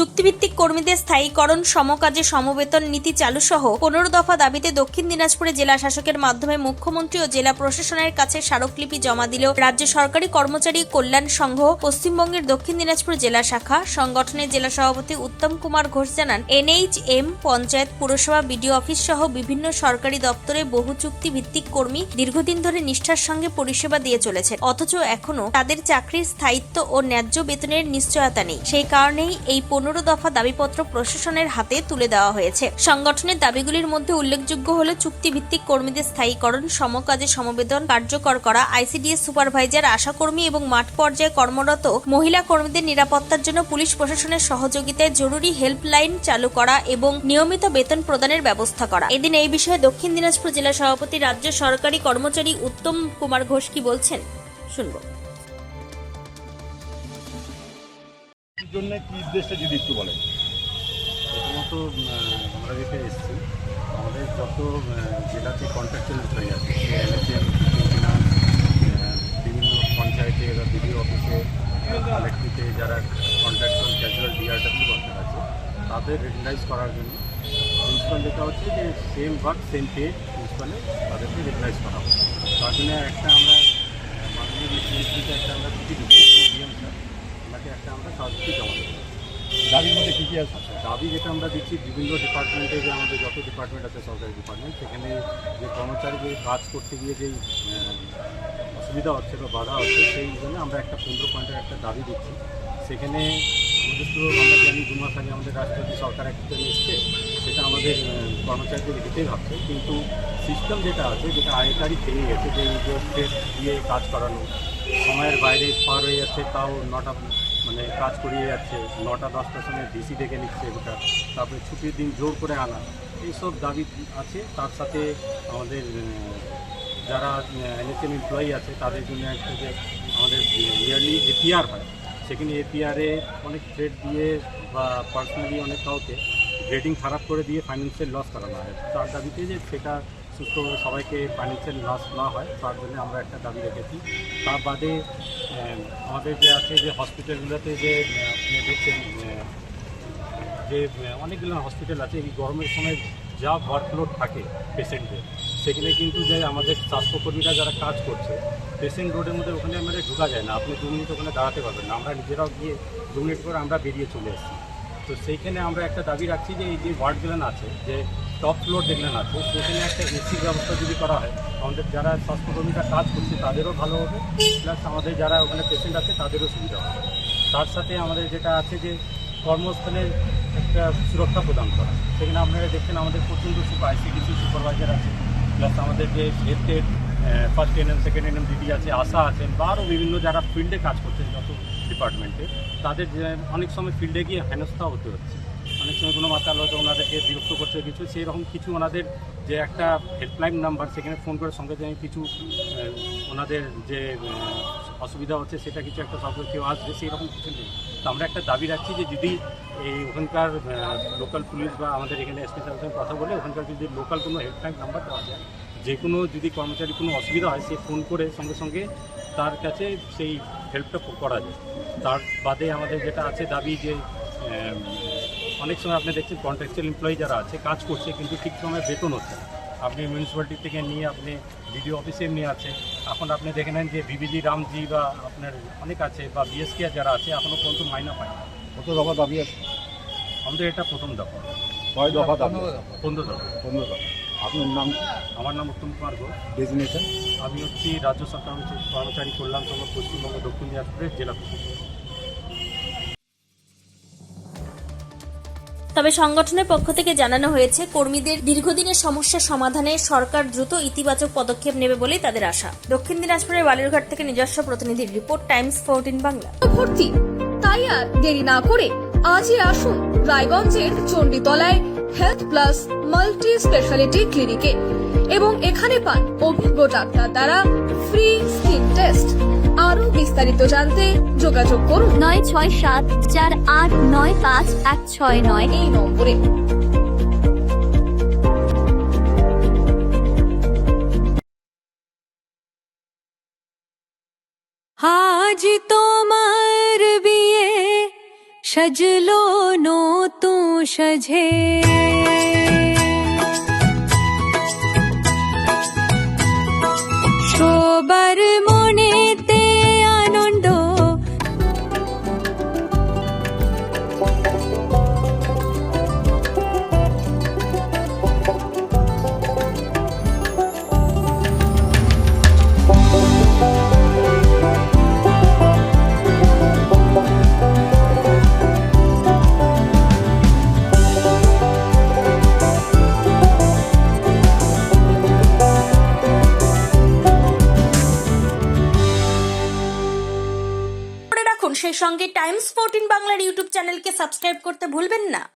চুক্তিভিত্তিক কর্মীদের স্থায়ীকরণ, সমকাজে সমবেতন নীতি চালু সহ 15 দফা দাবিতে দক্ষিণ দিনাজপুরে জেলা শাসকের মাধ্যমে মুখ্যমন্ত্রী ও জেলা প্রশাসনের কাছে স্মারকলিপি জমা দিল রাজ্য সরকারি কর্মচারী কল্যাণ সংঘ পশ্চিমবঙ্গের দক্ষিণ দিনাজপুর জেলা শাখা। সংগঠনের জেলা সভাপতি উত্তম কুমার ঘোষ জানান, NHM, পঞ্চায়েত, পুরসভা, বিডিও অফিস সহ বিভিন্ন সরকারি দপ্তরে বহু চুক্তিভিত্তিক কর্মী দীর্ঘদিন ধরে নিষ্ঠার সঙ্গে পরিষেবা দিয়ে চলেছে, অথচ এখনো তাদের চাকরির স্থায়িত্ব ও ন্যায্য বেতনের নিশ্চয়তা নেই। সেই কারণেই এই 15 দফা দাবিপত্র প্রশাসনের হাতে তুলে দেওয়া হয়েছে। সংগঠনের দাবিগুলির মধ্যে উল্লেখযোগ্য হল চুক্তিভিত্তিক কর্মীদের স্থায়ীকরণ, সমকাজে সমবেতন কার্যকর করা, ICDS সুপারভাইজার, আশাকর্মী এবং মাঠ পর্যায়ে কর্মরত মহিলা কর্মীদের নিরাপত্তার জন্য পুলিশ প্রশাসনের সহযোগিতায় জরুরি হেল্পলাইন চালু করা এবং নিয়মিত বেতন প্রদানের ব্যবস্থা করা। এদিন এই বিষয়ে দক্ষিণ দিনাজপুর জেলা সভাপতি রাজ্য সরকারি কর্মচারী উত্তম কুমার ঘোষ কি বলছেন শুনব। জন্য কি উদ্দেশ্যে যদি একটু বলেন। প্রথমত আমরা যেটা এসেছি, আমাদের যত জেলাতে কন্ট্রাকচুয়াল এমপ্লয়ি আছে, NHM, ফিনান্স, বিভিন্ন পঞ্চায়েতে বা বিডিও অফিসে, কালেক্ট্রিতে যারা কন্ট্রাকচুয়াল ক্যাজুয়াল DRW ওয়ার্কার আছে, তাদের রেগুলারাইজ করার জন্য প্রিন্সিপাল যেটা হচ্ছে যে সেম ওয়ার্ক সেম পে প্রিন্সিপালে তাদেরকে রেগুলারাইজ করা হবে। তার জন্য একটা আমরা মাননীয় মুখ্যমন্ত্রীকে একটা আমরা চিঠি দিচ্ছি, DM স্যার, ওনাকে একটা আমরা সহযোগী জমা দেবো। দাবির মধ্যে কী কী আছে? দাবি যেটা আমরা দিচ্ছি, বিভিন্ন ডিপার্টমেন্টে যে আমাদের যত ডিপার্টমেন্ট আছে সরকারি ডিপার্টমেন্ট, সেখানে যে কর্মচারীদের কাজ করতে গিয়ে যেই অসুবিধা হচ্ছে বা বাধা হচ্ছে, সেই জন্য আমরা একটা 15 পয়েন্টের একটা দাবি দিচ্ছি। সেখানে আমাদের তো আমরা জানি 2 মাস আগে আমাদের রাষ্ট্রপতি সরকার একটা এসছে, সেটা আমাদের কর্মচারীদের দিতেই ভাবছে, কিন্তু সিস্টেম যেটা আছে, যেটা আগেকারই থেকে গেছে, যে টেস্ট দিয়ে কাজ করানো, সময়ের বাইরে পার হয়ে যাচ্ছে, তাও মানে কাজ করিয়ে যাচ্ছে, 9টা-10টার সময় ডিসি ডেকে নিচ্ছে ওটা, তারপরে ছুটির দিন জোর করে আনা, এইসব দাবি আছে। তার সাথে আমাদের যারা NHM এমপ্লয়ি আছে তাদের জন্য একটা যে আমাদের ইয়ারলি APR হয়, সেখানে APR-এ অনেক থ্রেড দিয়ে বা পার্সোনালি অনেক কাউকে গ্রেডিং খারাপ করে দিয়ে ফাইন্যান্সিয়াল লস করানো হয়। তার দাবিতে যে সেটা সুস্থভাবে সবাইকে ফাইন্যান্সিয়াল লস না হয়, তার জন্য আমরা একটা দাবি রেখেছি। তার বাদে আমাদের যে আছে যে হসপিটালগুলোতে যে আপনি দেখছেন যে অনেকগুলো হসপিটাল আছে, এই গরমের সময় যা ওয়ার্কলোড থাকে পেশেন্টদের, সেখানে কিন্তু যে আমাদের স্বাস্থ্যকর্মীরা যারা কাজ করছে, পেশেন্ট রোডের মধ্যে ওখানে আমাদের ঢোকা যায় না, আপনি 2 মিনিট ওখানে দাঁড়াতে পারবেন না, আমরা নিজেরাও গিয়ে 2 মিনিট করে আমরা বেরিয়ে চলে এসেছি। তো সেইখানে আমরা একটা দাবি রাখছি যে এই যে ওয়ার্ডগুলো আছে, যে টপ ফ্লোর যেগুলো আছে, সেখানে একটা AC ব্যবস্থা যদি করা হয়, আমাদের যারা স্বাস্থ্যকর্মীরা কাজ করছে তাদেরও ভালো হবে, প্লাস আমাদের যারা ওখানে পেশেন্ট আছে তাদেরও সুবিধা হবে। তার সাথে আমাদের যেটা আছে যে কর্মস্থলের একটা সুরক্ষা প্রদান করা, সেখানে আপনারা দেখছেন আমাদের প্রচণ্ড ICDC সুপারভাইজার আছে, প্লাস আমাদের যে হেলথের ফার্স্ট NM, সেকেন্ড NM দিদি আছে, আশা আছেন, বা আরও বিভিন্ন যারা ফিল্ডে কাজ করছেন যত ডিপার্টমেন্টে, তাদের অনেক সময় ফিল্ডে গিয়ে হেনস্থা হতে হচ্ছে, অনেক সময় কোনো মাতাল হয়তো ওনাদেরকে বিরক্ত করছে কিছু, সেই রকম কিছু ওনাদের যে একটা হেল্পলাইন নাম্বার, সেখানে ফোন করে সঙ্গে সঙ্গে কিছু ওনাদের যে অসুবিধা হচ্ছে সেটা কিছু একটা সব কেউ আসবে, সেই রকম কিছু নেই। তো আমরা একটা দাবি রাখছি যে যদি এই ওখানকার লোকাল পুলিশ বা আমাদের এখানে SP সাহেবের সঙ্গে কথা বলে ওখানকার যদি লোকাল কোনো হেল্পলাইন নাম্বার দেওয়া যায়, যে কোনো যদি কর্মচারী কোনো অসুবিধা হয়, সে ফোন করে সঙ্গে সঙ্গে তার কাছে সেই হেল্পটা করা যায়। তার বাদে আমাদের যেটা আছে দাবি, যে অনেক সময় আপনি দেখছেন কন্ট্রাকচুয়াল এমপ্লয়ি যারা আছে কাজ করছে, কিন্তু ঠিক সময় বেতন হচ্ছে না। আপনি মিউনিসিপ্যালিটি থেকে নিয়ে আপনি বিডিও অফিসে নিয়ে আছে, এখন আপনি দেখে নেন যে BBG রামজি বা আপনার অনেক আছে, বা BSK যারা আছে, এখনও পর্যন্ত মাইনা পায় না। কত দফা দাবি আছে আমাদের এটা প্রথম দফা। কয় দফা দাবি? 15 দফা। 15 দফা। আপনার নাম? আমার নাম উত্তম কুমার ঘোষ। ডেজিগনেশন? আমি হচ্ছি রাজ্য সরকার কর্মচারী কল্যাণ সংঘ পশ্চিমবঙ্গ দক্ষিণ দিনাজপুরের জেলা প্রশাসক। তবে সংগঠনের পক্ষ থেকে জানানো হয়েছে, কর্মীদের দীর্ঘদিনের সমস্যা সমাধানে সরকার দ্রুত ইতিবাচক পদক্ষেপ নেবে বলেই তাদের আশা। দক্ষিণ দিনাজপুরের বালুরঘাট থেকে নিজস্ব প্রতিনিধির রিপোর্ট, টাইমস 14 বাংলা। ভর্তি, তাই আর দেরি না করে আজই আসুন রায়গঞ্জের চণ্ডীতলায় হেলথ প্লাস মাল্টি স্পেশালিটি ক্লিনিকে এবং এখানে পান অভিজ্ঞ ডাক্তার দ্বারা ফ্রি স্কিন টেস্ট। আরো বিস্তারিত জানতে যোগাযোগ করুন 9674895169 এই নম্বরে। আজ তোমার বিয়ে सजलो नो तू सजे সবার মনেতে আনন্দ করে রাখুন, সেই সঙ্গে টাইমস 14 বাংলার ইউটিউব চ্যানেলকে সাবস্ক্রাইব করতে ভুলবেন না।